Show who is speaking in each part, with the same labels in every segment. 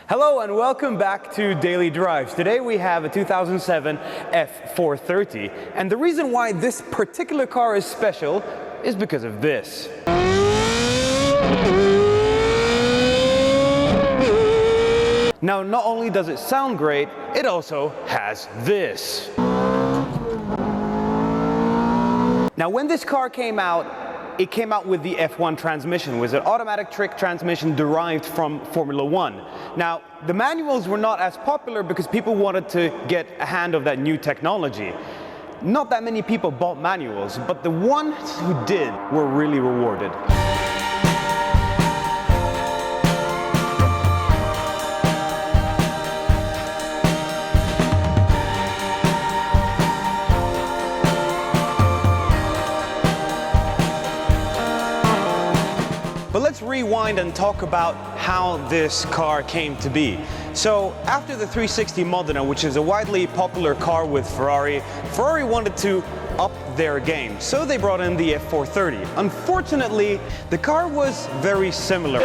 Speaker 1: Hello and welcome back to Daily Drives. Today we have a 2007 F430, and the reason why this particular car is special is because of this. Now, not only does it sound great, it also has this. Now, when this car came out, it came out with the F1 transmission, which is an automatic trick transmission derived from Formula One. Now, the manuals were not as popular because people wanted to get a hand of that new technology. Not that many people bought manuals, but the ones who did were really rewarded. But let's rewind and talk about how this car came to be. So after the 360 Modena, which is a widely popular car with Ferrari wanted to up their game. So they brought in the F430. Unfortunately, the car was very similar.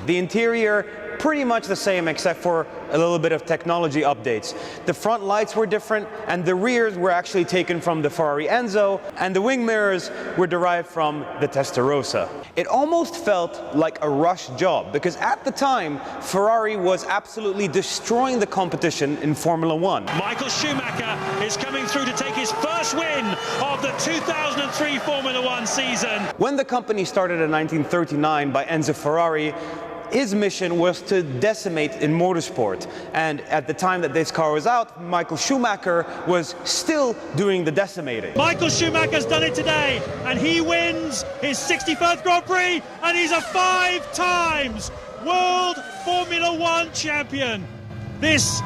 Speaker 1: The interior, pretty much the same except for a little bit of technology updates. The front lights were different and the rears were actually taken from the Ferrari Enzo, and the wing mirrors were derived from the Testarossa. It almost felt like a rush job because at the time Ferrari was absolutely destroying the competition in Formula One.
Speaker 2: Michael Schumacher is coming through to take his first win of the 2003 Formula One season.
Speaker 1: When the company started in 1939 by Enzo Ferrari, his mission was to decimate in motorsport, and at the time that this car was out, Michael Schumacher was still doing the decimating.
Speaker 2: Michael Schumacher's done it today, and he wins his 61st Grand Prix, and he's a 5 times World Formula One champion. This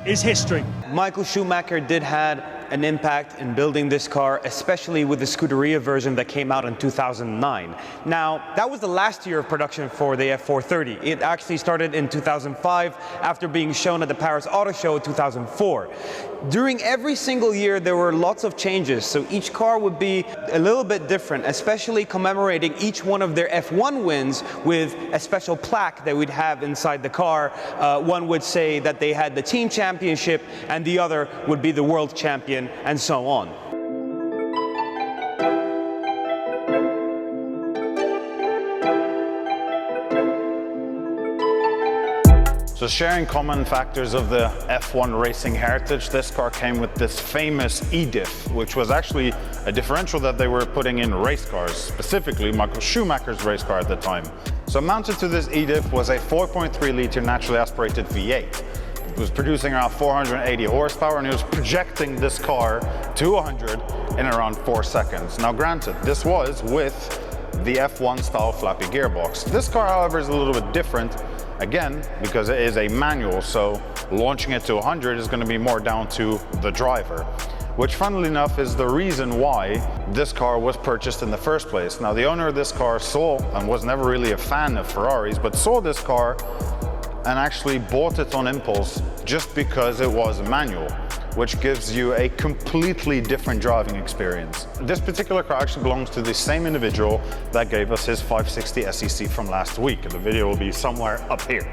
Speaker 2: is history.
Speaker 1: Michael Schumacher did have an impact in building this car, especially with the Scuderia version that came out in 2009. Now, that was the last year of production for the F430. It actually started in 2005 after being shown at the Paris Auto Show in 2004. During every single year, there were lots of changes, so each car would be a little bit different, especially commemorating each one of their F1 wins with a special plaque that we'd have inside the car. One would say that they had the team championship, and the other would be the world champion, and so on.
Speaker 3: So sharing common factors of the F1 racing heritage, this car came with this famous E-diff, which was actually a differential that they were putting in race cars, specifically Michael Schumacher's race car at the time. So mounted to this E-diff was a 4.3 litre naturally aspirated V8. It was producing around 480 horsepower, and it was projecting this car to 100 in around 4 seconds. Now granted, this was with the F1 style flappy gearbox. This car, however, is a little bit different, again, because it is a manual, so launching it to 100 is going to be more down to the driver, which funnily enough is the reason why this car was purchased in the first place. Now the owner of this car saw, and was never really a fan of Ferraris, but saw this car and actually bought it on impulse just because it was a manual, which gives you a completely different driving experience. This particular car actually belongs to the same individual that gave us his 560 SEC from last week, and the video will be somewhere up here.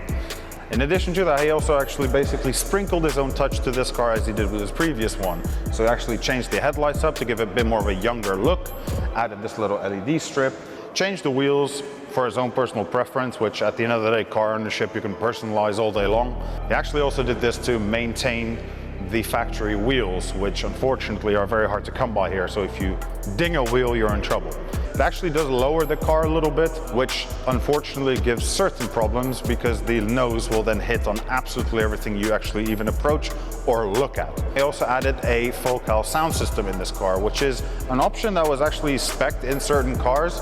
Speaker 3: In addition to that, he also actually basically sprinkled his own touch to this car as he did with his previous one. So he actually changed the headlights up to give it a bit more of a younger look, added this little LED strip, changed the wheels for his own personal preference, which at the end of the day, car ownership, you can personalize all day long. He actually also did this to maintain the factory wheels, which unfortunately are very hard to come by here. So if you ding a wheel, you're in trouble. It actually does lower the car a little bit, which unfortunately gives certain problems because the nose will then hit on absolutely everything you actually even approach or look at. They also added a Focal sound system in this car, which is an option that was actually spec'd in certain cars.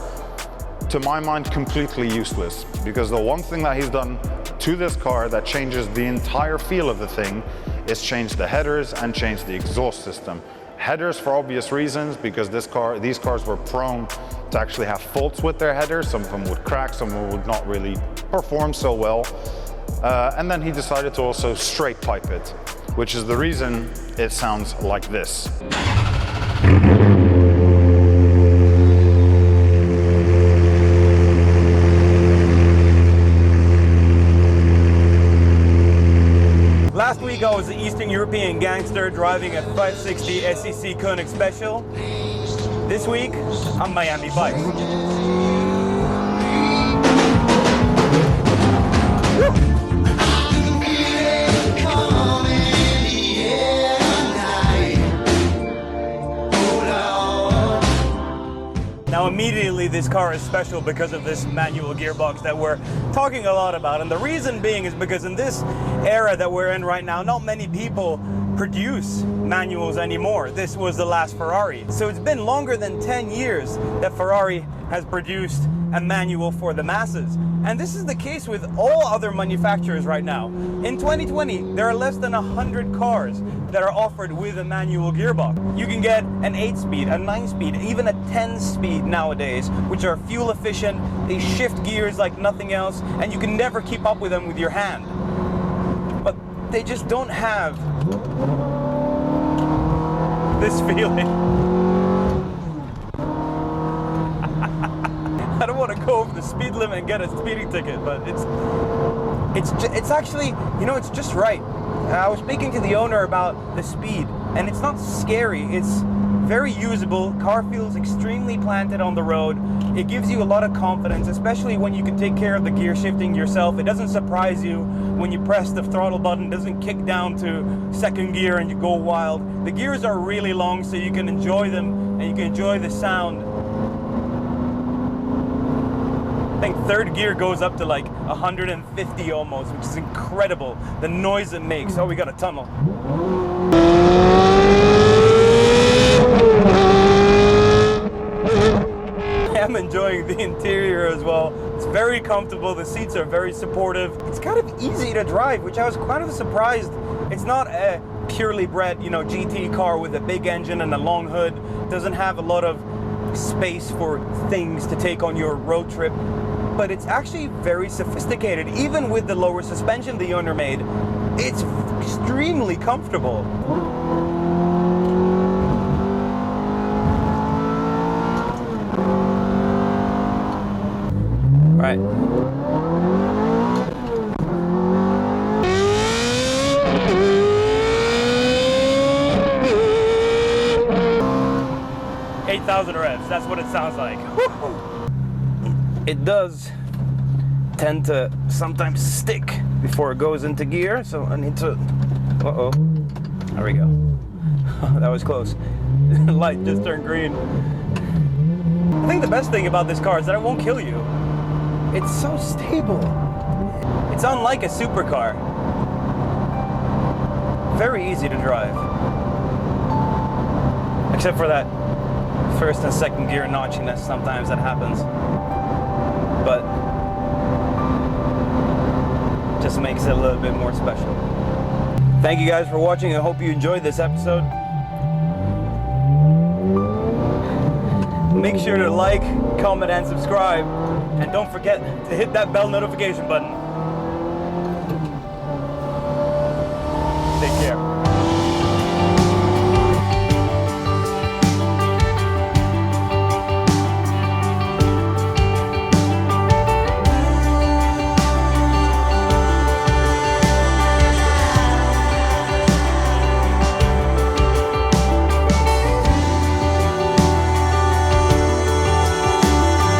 Speaker 3: To my mind, completely useless, because the one thing that he's done to this car that changes the entire feel of the thing is change the headers and change the exhaust system. Headers for obvious reasons, because these cars were prone to actually have faults with their headers. Some of them would crack, some of them would not really perform so well. And then he decided to also straight pipe it, which is the reason it sounds like this.
Speaker 1: gangster driving a 560 SEC Koenig Special. This week on Miami Bikes. Now immediately this car is special because of this manual gearbox that we're talking a lot about, and the reason being is because in this era that we're in right now, not many people produce manuals anymore. This was the last Ferrari. So it's been longer than 10 years that Ferrari has produced a manual for the masses. And this is the case with all other manufacturers right now. In 2020, there are less than 100 cars that are offered with a manual gearbox. You can get an 8-speed, a 9-speed, even a 10-speed nowadays, which are fuel efficient, they shift gears like nothing else, and you can never keep up with them with your hand. But they just don't have this feeling. I don't want to go over the speed limit and get a speeding ticket, but it's actually, you know, it's just right. I was speaking to the owner about the speed, and it's not scary. It's very usable. Car feels extremely planted on the road. It gives you a lot of confidence, especially when you can take care of the gear shifting yourself. It doesn't surprise you when you press the throttle button. It doesn't kick down to second gear and you go wild. The gears are really long, so you can enjoy them and you can enjoy the sound. I think third gear goes up to like 150 almost, which is incredible. The noise it makes. Oh, we got a tunnel. I'm enjoying the interior as well. It's very comfortable. The seats are very supportive. It's kind of easy to drive, which I was kind of surprised. It's not a purely bred, you know, GT car with a big engine and a long hood. It doesn't have a lot of space for things to take on your road trip, but it's actually very sophisticated. Even with the lower suspension the owner made, it's extremely comfortable. All right. Revs, that's what it sounds like. It does tend to sometimes stick before it goes into gear, so I need to, uh-oh, there we go. That was close. The light just turned green. I think the best thing about this car is that it won't kill you. It's so stable. It's unlike a supercar. Very easy to drive. Except for that first and second gear notchiness, sometimes that happens. But just makes it a little bit more special. Thank you guys for watching. I hope you enjoyed this episode. Make sure to like, comment, and subscribe. And don't forget to hit that bell notification button. Take care.